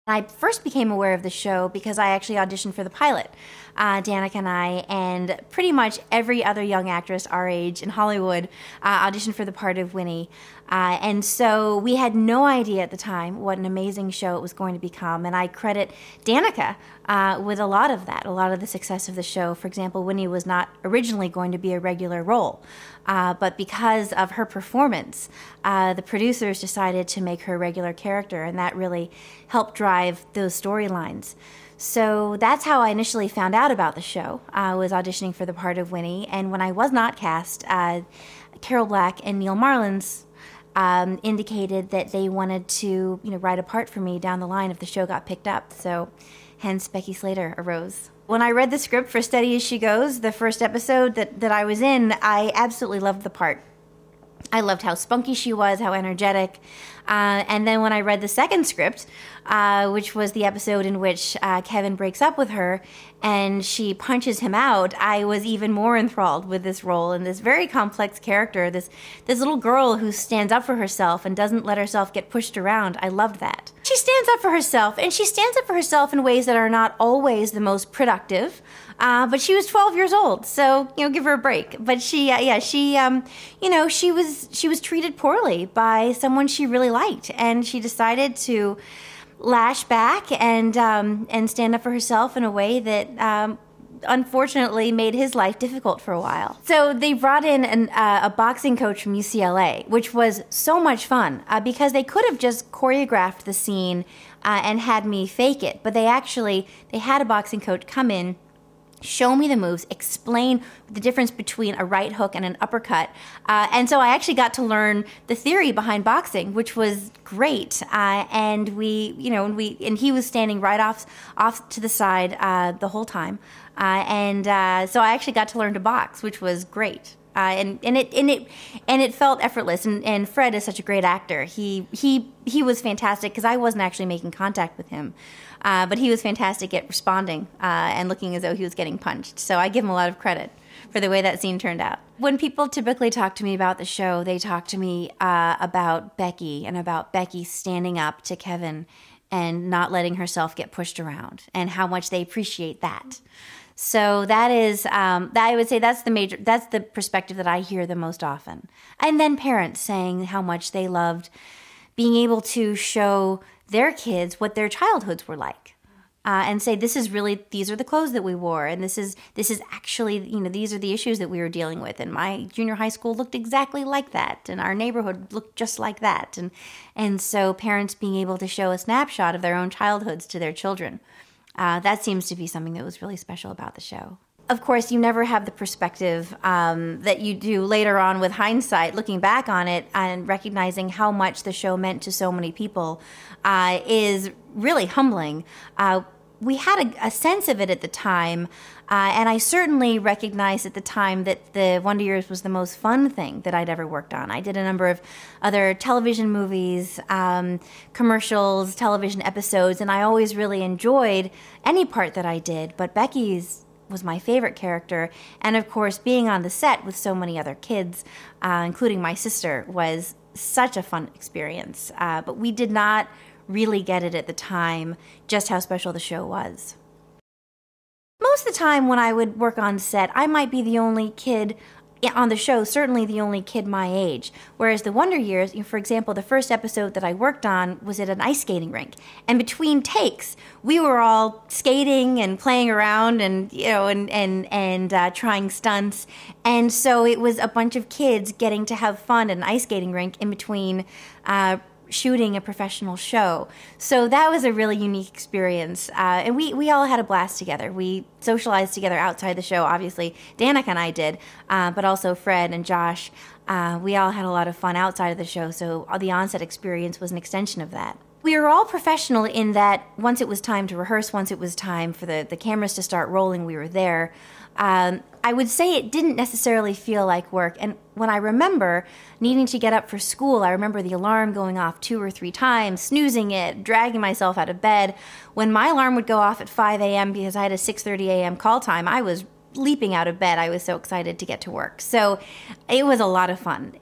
I first became aware of the show because I actually auditioned for the pilot. Danica and I, and pretty much every other young actress our age in Hollywood auditioned for the part of Winnie. And so we had no idea at the time what an amazing show it was going to become. And I credit Danica with a lot of that, a lot of the success of the show. For example, Winnie was not originally going to be a regular role. But because of her performance, the producers decided to make her a regular character, and that really helped drive those storylines. So that's how I initially found out about the show. I was auditioning for the part of Winnie, and when I was not cast, Carol Black and Neal Marlens indicated that they wanted to, write a part for me down the line if the show got picked up. So hence Becky Slater arose. When I read the script for Steady As She Goes, the first episode that I was in, I absolutely loved the part. I loved how spunky she was, how energetic. And then when I read the second script, which was the episode in which Kevin breaks up with her and she punches him out, I was even more enthralled with this role and this very complex character, this little girl who stands up for herself and doesn't let herself get pushed around. I loved that. She stands up for herself, and she stands up for herself in ways that are not always the most productive. But she was 12 years old, so give her a break. But she was treated poorly by someone she really liked, and she decided to lash back and stand up for herself in a way that unfortunately made his life difficult for a while. So they brought in a boxing coach from UCLA, which was so much fun because they could have just choreographed the scene and had me fake it, but they had a boxing coach come in, show me the moves, explain the difference between a right hook and an uppercut. And so I actually got to learn the theory behind boxing, which was great. And he was standing right off to the side the whole time. So I actually got to learn to box, which was great. And it felt effortless. And Fred is such a great actor. He was fantastic because I wasn't actually making contact with him. But he was fantastic at responding and looking as though he was getting punched. So I give him a lot of credit for the way that scene turned out. When people typically talk to me about the show, they talk to me about Becky and about Becky standing up to Kevin and not letting herself get pushed around and how much they appreciate that. So that is, I would say that's the perspective that I hear the most often. And then parents saying how much they loved being able to show their kids what their childhoods were like, and say, these are the clothes that we wore, and this is actually, these are the issues that we were dealing with, and my junior high school looked exactly like that, and our neighborhood looked just like that, and so parents being able to show a snapshot of their own childhoods to their children, that seems to be something that was really special about the show. Of course, you never have the perspective that you do later on with hindsight, looking back on it and recognizing how much the show meant to so many people is really humbling. We had a sense of it at the time, and I certainly recognized at the time that the Wonder Years was the most fun thing that I'd ever worked on. I did a number of other television movies, commercials, television episodes, and I always really enjoyed any part that I did, but Becky's was my favorite character, and of course being on the set with so many other kids, including my sister, was such a fun experience, but we did not really get it at the time just how special the show was. Most of the time when I would work on set, I might be the only kid on the show, certainly the only kid my age. Whereas the Wonder Years, for example, the first episode that I worked on was at an ice skating rink. And between takes, we were all skating and playing around and, trying stunts. And so it was a bunch of kids getting to have fun at an ice skating rink in between shooting a professional show. So that was a really unique experience. And we all had a blast together. We socialized together outside the show, obviously. Danica and I did, but also Fred and Josh. We all had a lot of fun outside of the show, so the on-set experience was an extension of that. We were all professional in that once it was time to rehearse, once it was time for the cameras to start rolling, we were there. I would say it didn't necessarily feel like work. And when I remember needing to get up for school, I remember the alarm going off 2 or 3 times, snoozing it, dragging myself out of bed. When my alarm would go off at 5 a.m. because I had a 6:30 a.m. call time, I was leaping out of bed. I was so excited to get to work. So it was a lot of fun.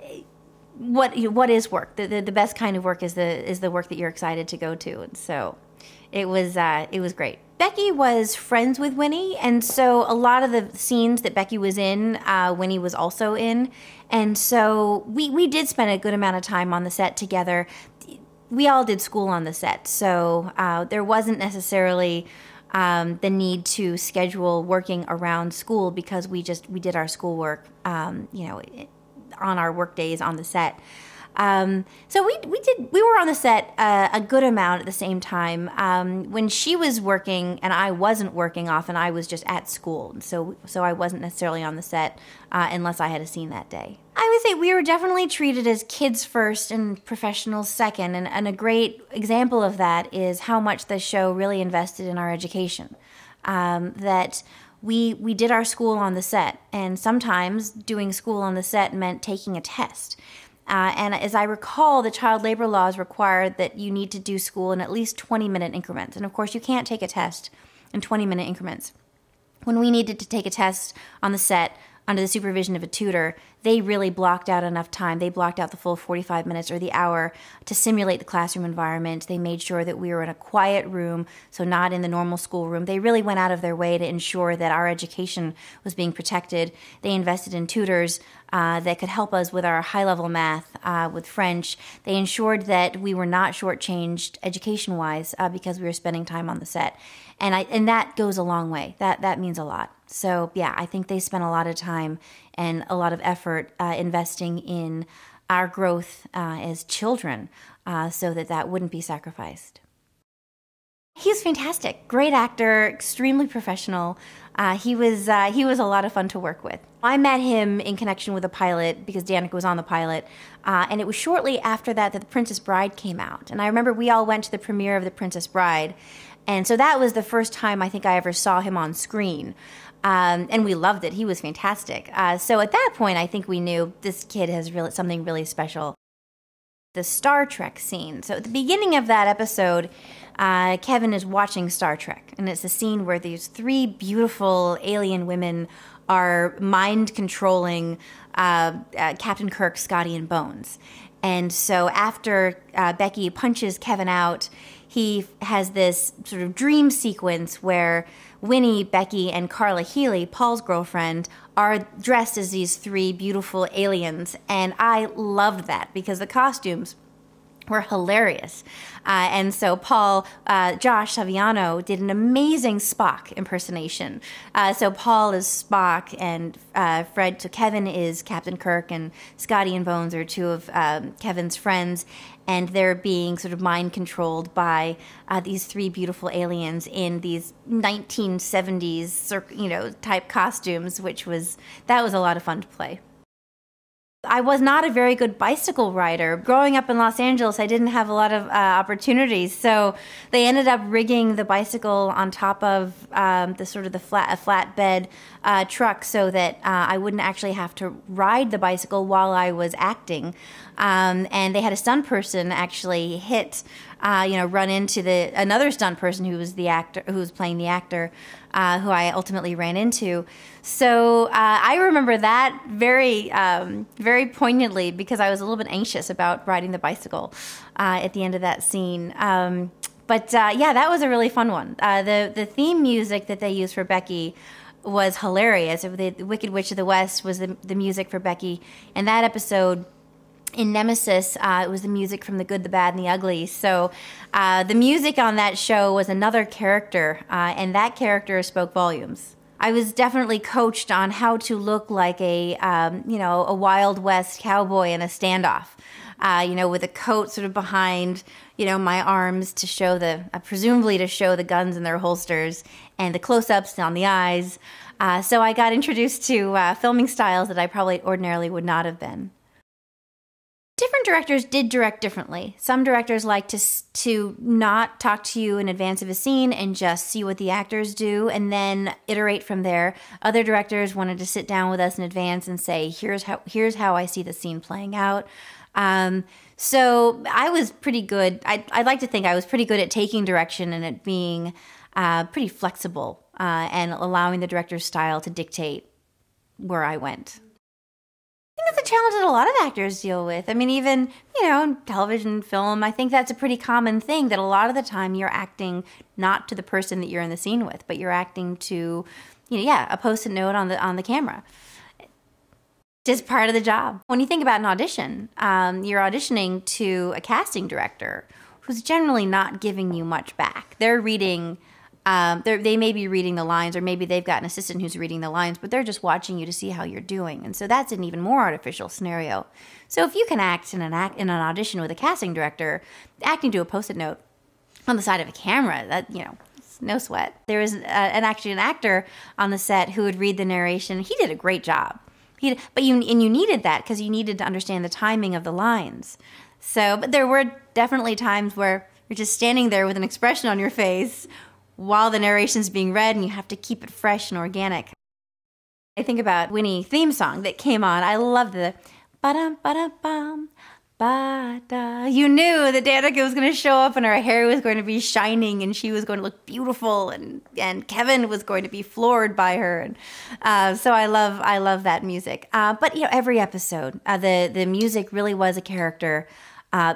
what is work. The best kind of work is the work that you're excited to go to. And so it was great. Becky was friends with Winnie, and so a lot of the scenes that Becky was in, Winnie was also in. And so we did spend a good amount of time on the set together. We all did school on the set, so there wasn't necessarily the need to schedule working around school because we did our schoolwork, on our work days on the set. So we were on the set a good amount at the same time. When she was working and I wasn't working often, I was just at school. So I wasn't necessarily on the set unless I had a scene that day. I would say we were definitely treated as kids first and professionals second. And a great example of that is how much the show really invested in our education. That we did our school on the set, and sometimes doing school on the set meant taking a test. And as I recall, the child labor laws require that you need to do school in at least 20-minute increments. And of course, you can't take a test in 20-minute increments. When we needed to take a test on the set under the supervision of a tutor, they really blocked out enough time. They blocked out the full 45 minutes or the hour to simulate the classroom environment. They made sure that we were in a quiet room, so not in the normal schoolroom. They really went out of their way to ensure that our education was being protected. They invested in tutors that could help us with our high-level math, with French. They ensured that we were not shortchanged education-wise because we were spending time on the set. And that goes a long way. That means a lot. So, yeah, I think they spent a lot of time and a lot of effort investing in our growth as children so that wouldn't be sacrificed. He's fantastic. Great actor, extremely professional. He was a lot of fun to work with. I met him in connection with a pilot because Danica was on the pilot, and it was shortly after that The Princess Bride came out. And I remember we all went to the premiere of The Princess Bride, and so that was the first time I think I ever saw him on screen. And we loved it. He was fantastic. So at that point, I think we knew this kid has something really special. The Star Trek scene. So at the beginning of that episode, Kevin is watching Star Trek. And it's a scene where these three beautiful alien women are mind-controlling Captain Kirk, Scotty, and Bones. And so after Becky punches Kevin out, he has this sort of dream sequence where Winnie, Becky, and Carla Healy, Paul's girlfriend, are dressed as these three beautiful aliens. And I loved that because the costumes were hilarious. And so Josh Saviano did an amazing Spock impersonation. So Paul is Spock and Fred, so Kevin is Captain Kirk, and Scotty and Bones are two of Kevin's friends. And they're being sort of mind-controlled by these three beautiful aliens in these 1970s, type costumes, that was a lot of fun to play. I was not a very good bicycle rider. Growing up in Los Angeles, I didn't have a lot of opportunities, so they ended up rigging the bicycle on top of a flatbed truck so that I wouldn't actually have to ride the bicycle while I was acting. And they had a stunt person actually run into another stunt person who was playing the actor, who I ultimately ran into. So I remember that very, very poignantly because I was a little bit anxious about riding the bicycle at the end of that scene. But that was a really fun one. The theme music that they used for Becky was hilarious. The Wicked Witch of the West was the music for Becky. And that episode, in Nemesis, it was the music from The Good, the Bad, and the Ugly. So the music on that show was another character, and that character spoke volumes. I was definitely coached on how to look like a Wild West cowboy in a standoff, with a coat sort of behind, my arms to show presumably to show the guns in their holsters, and the close-ups on the eyes. So I got introduced to filming styles that I probably ordinarily would not have been. Different directors did direct differently. Some directors like to not talk to you in advance of a scene and just see what the actors do and then iterate from there. Other directors wanted to sit down with us in advance and say, here's how I see the scene playing out. So I was pretty good. I'd like to think I was pretty good at taking direction and at being pretty flexible and allowing the director's style to dictate where I went. I think that's a challenge that a lot of actors deal with. I mean, even, in television, film, I think that's a pretty common thing, that a lot of the time you're acting not to the person that you're in the scene with, but you're acting to, a Post-it note on the camera. Just part of the job. When you think about an audition, you're auditioning to a casting director who's generally not giving you much back. They're reading, they may be reading the lines, or maybe they've got an assistant who's reading the lines, but they're just watching you to see how you're doing. And so that's an even more artificial scenario. So if you can act in an audition with a casting director, acting to a Post-it note on the side of a camera, that, it's no sweat. There was actually an actor on the set who would read the narration. He did a great job. But you needed that because you needed to understand the timing of the lines. So, but there were definitely times where you're just standing there with an expression on your face while the narration's being read, and you have to keep it fresh and organic. I think about Winnie theme song that came on. I love the ba-dum, ba-dum, bum, ba-da. You knew that Danica was going to show up and her hair was going to be shining and she was going to look beautiful, and Kevin was going to be floored by her. And so I love that music. But every episode, the music really was a character,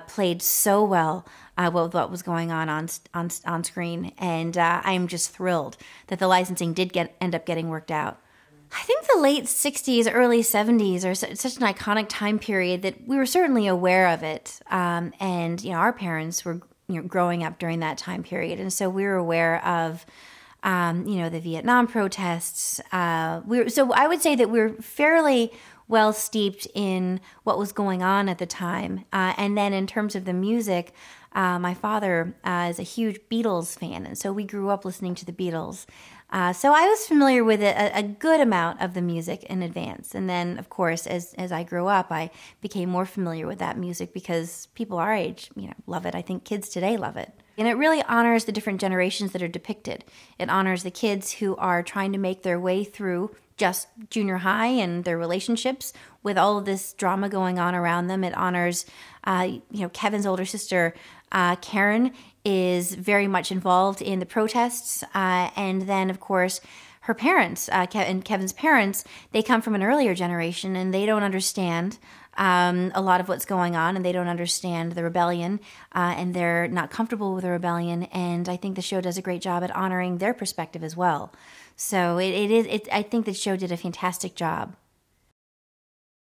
played so well with what was going on screen, and I'm just thrilled that the licensing did end up getting worked out. I think the late 60s, early 70s are such an iconic time period that we were certainly aware of it. And, our parents were growing up during that time period. And so we were aware of, the Vietnam protests. So I would say that we're fairly well steeped in what was going on at the time. And then in terms of the music, my father is a huge Beatles fan. And so we grew up listening to the Beatles. So I was familiar with a good amount of the music in advance. And then, of course, as I grew up, I became more familiar with that music because people our age, love it. I think kids today love it. And it really honors the different generations that are depicted. It honors the kids who are trying to make their way through just junior high and their relationships with all of this drama going on around them. It honors, Kevin's older sister, Karen, is very much involved in the protests. And then, of course, her parents, and Kevin's parents, they come from an earlier generation and they don't understand a lot of what's going on, and they don't understand the rebellion, and they're not comfortable with the rebellion. And I think the show does a great job at honoring their perspective as well. So I think the show did a fantastic job.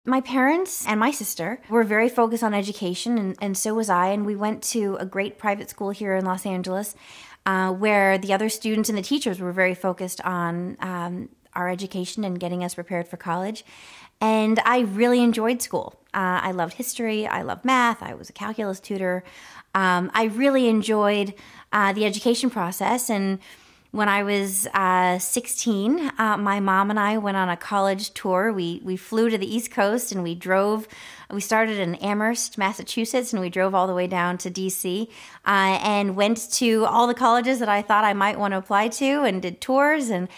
My parents and my sister were very focused on education, and so was I. And we went to a great private school here in Los Angeles, where the other students and the teachers were very focused on our education and getting us prepared for college. And I really enjoyed school. I loved history. I loved math. I was a calculus tutor. I really enjoyed the education process. And when I was 16, my mom and I went on a college tour. We flew to the East Coast and we started in Amherst, Massachusetts, and we drove all the way down to D.C. And went to all the colleges that I thought I might want to apply to, and did tours and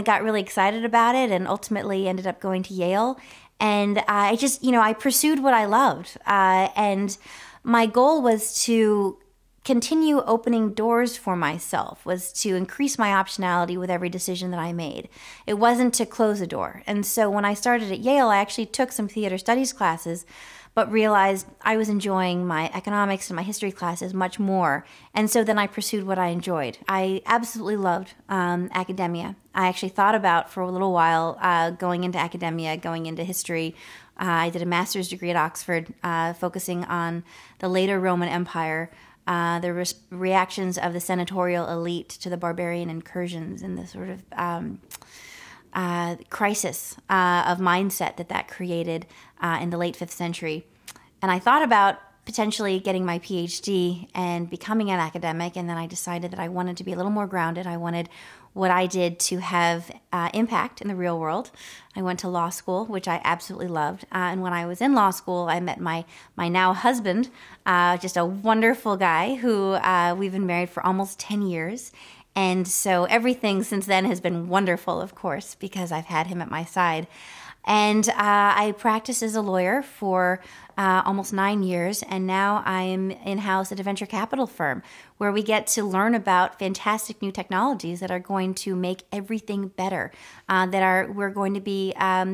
got really excited about it, and ultimately ended up going to Yale. And I just, I pursued what I loved. And my goal was to continue opening doors for myself, was to increase my optionality with every decision that I made. It wasn't to close a door. And so when I started at Yale, I actually took some theater studies classes, but realized I was enjoying my economics and my history classes much more. And so then I pursued what I enjoyed. I absolutely loved academia. I actually thought about for a little while going into academia, going into history. I did a master's degree at Oxford, focusing on the later Roman Empire, the reactions of the senatorial elite to the barbarian incursions, and the sort of crisis of mindset that created in the late 5th century. And I thought about potentially getting my PhD and becoming an academic, and then I decided that I wanted to be a little more grounded. I wanted what I did to have impact in the real world. I went to law school, which I absolutely loved. And when I was in law school, I met my now husband, just a wonderful guy who we've been married for almost 10 years. And so everything since then has been wonderful, of course, because I've had him at my side. And I practiced as a lawyer for almost 9 years, and now I am in-house at a venture capital firm where we get to learn about fantastic new technologies that are going to make everything better, we're going to be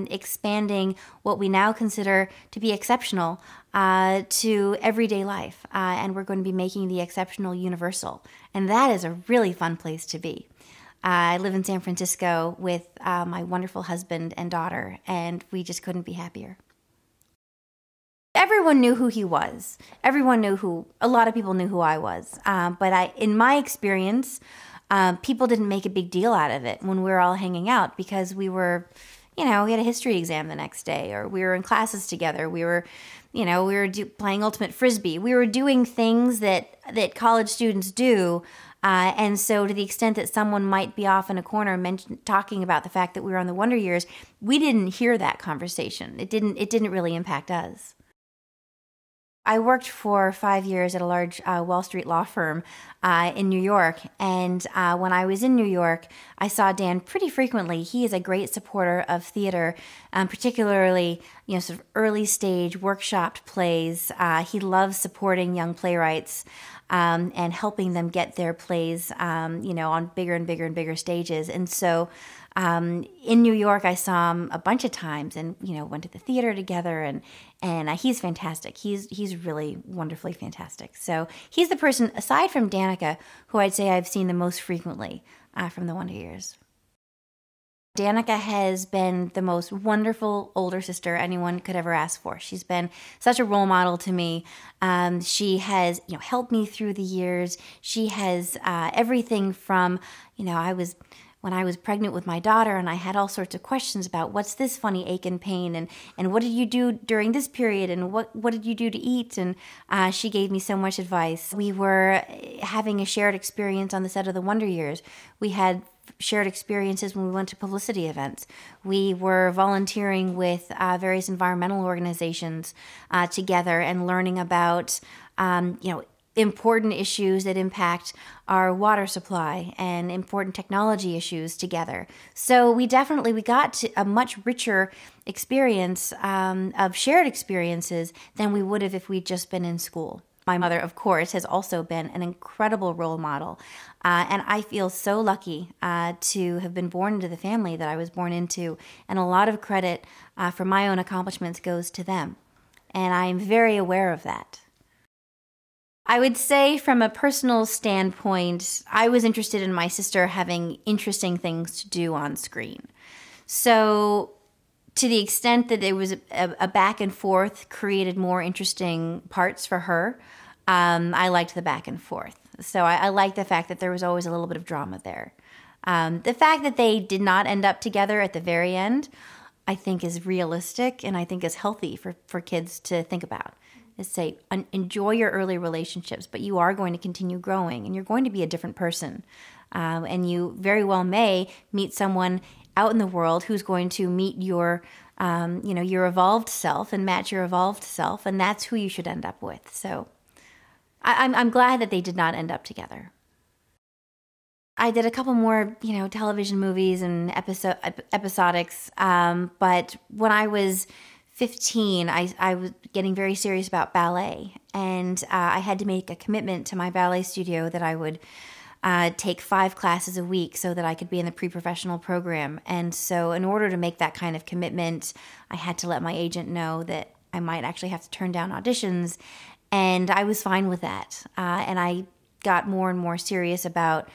expanding what we now consider to be exceptional to everyday life, and we're going to be making the exceptional universal. And that is a really fun place to be. I live in San Francisco with my wonderful husband and daughter, and we just couldn't be happier. Everyone knew who he was. A lot of people knew who I was. But in my experience, people didn't make a big deal out of it when we were all hanging out because we had a history exam the next day, or we were in classes together. We were playing ultimate frisbee. We were doing things that college students do. And so to the extent that someone might be off in a corner talking about the fact that we were on the Wonder Years, we didn't hear that conversation. It didn't really impact us. I worked for 5 years at a large Wall Street law firm in New York, and when I was in New York, I saw Dan pretty frequently. He is a great supporter of theater, particularly sort of early stage workshopped plays. He loves supporting young playwrights and helping them get their plays, on bigger and bigger and bigger stages. And so in New York, I saw him a bunch of times, and went to the theater together, and he's fantastic. He's really wonderfully fantastic. So he's the person, aside from Danica, who I'd say I've seen the most frequently from the Wonder Years. Danica has been the most wonderful older sister anyone could ever ask for. She's been such a role model to me. She has, helped me through the years. She has everything from, when I was pregnant with my daughter and I had all sorts of questions about what's this funny ache and pain and what did you do during this period and what did you do to eat, and she gave me so much advice. We were having a shared experience on the set of the Wonder Years. We had shared experiences when we went to publicity events. We were volunteering with various environmental organizations together and learning about important issues that impact our water supply and important technology issues together. So we got to a much richer experience of shared experiences than we would have if we'd just been in school. My mother, of course, has also been an incredible role model. And I feel so lucky to have been born into the family that I was born into. And a lot of credit for my own accomplishments goes to them. And I'm very aware of that. I would say from a personal standpoint, I was interested in my sister having interesting things to do on screen. So to the extent that there was a back and forth created more interesting parts for her, I liked the back and forth. So I liked the fact that there was always a little bit of drama there. The fact that they did not end up together at the very end, I think is realistic and I think is healthy for kids to think about. Is say, enjoy your early relationships, but you are going to continue growing and you're going to be a different person. And you very well may meet someone out in the world who's going to meet your evolved self and match your evolved self, and that's who you should end up with. So I'm glad that they did not end up together. I did a couple more, television movies and episodics, but when I was 15, I was getting very serious about ballet, and I had to make a commitment to my ballet studio that I would take 5 classes a week so that I could be in the pre-professional program. And so in order to make that kind of commitment, I had to let my agent know that I might actually have to turn down auditions, and I was fine with that. And I got more and more serious about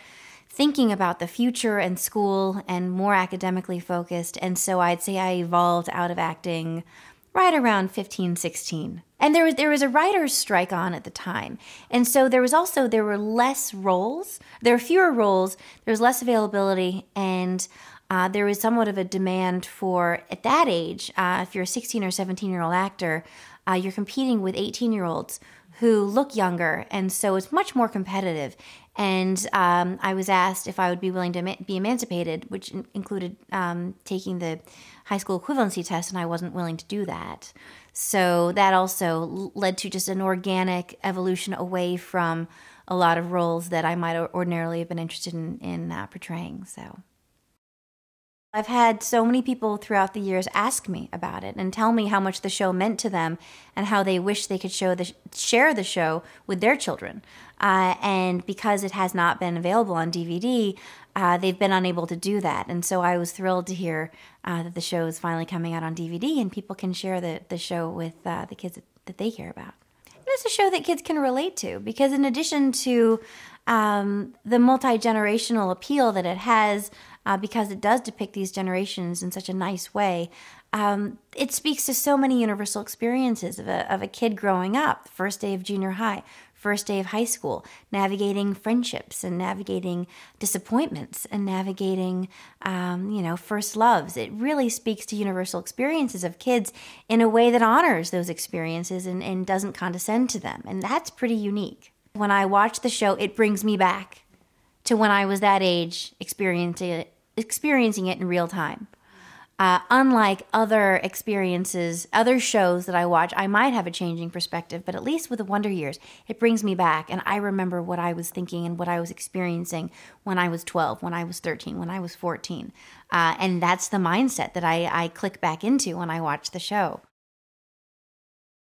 thinking about the future and school and more academically focused. And so I'd say I evolved out of acting right around 15, 16. And there was a writer's strike on at the time. And so there were less roles. There were fewer roles. There was less availability. And there was somewhat of a demand for, at that age, if you're a 16 or 17-year-old actor, you're competing with 18-year-olds who look younger. And so it's much more competitive. And I was asked if I would be willing to be emancipated, which included taking the high school equivalency test, and I wasn't willing to do that. So that also led to just an organic evolution away from a lot of roles that I might ordinarily have been interested in portraying. So I've had so many people throughout the years ask me about it and tell me how much the show meant to them and how they wish they could share the show with their children. And because it has not been available on DVD, they've been unable to do that. And so I was thrilled to hear that the show is finally coming out on DVD and people can share the show with the kids that they care about. And it's a show that kids can relate to because in addition to the multi-generational appeal that it has, because it does depict these generations in such a nice way, it speaks to so many universal experiences of a kid growing up, the first day of junior high, first day of high school, navigating friendships and navigating disappointments and navigating, first loves. It really speaks to universal experiences of kids in a way that honors those experiences and doesn't condescend to them. And that's pretty unique. When I watch the show, it brings me back to when I was that age experiencing it in real time. Unlike other experiences, other shows that I watch, I might have a changing perspective, but at least with the Wonder Years, it brings me back, and I remember what I was thinking and what I was experiencing when I was 12, when I was 13, when I was 14. And that's the mindset that I click back into when I watch the show.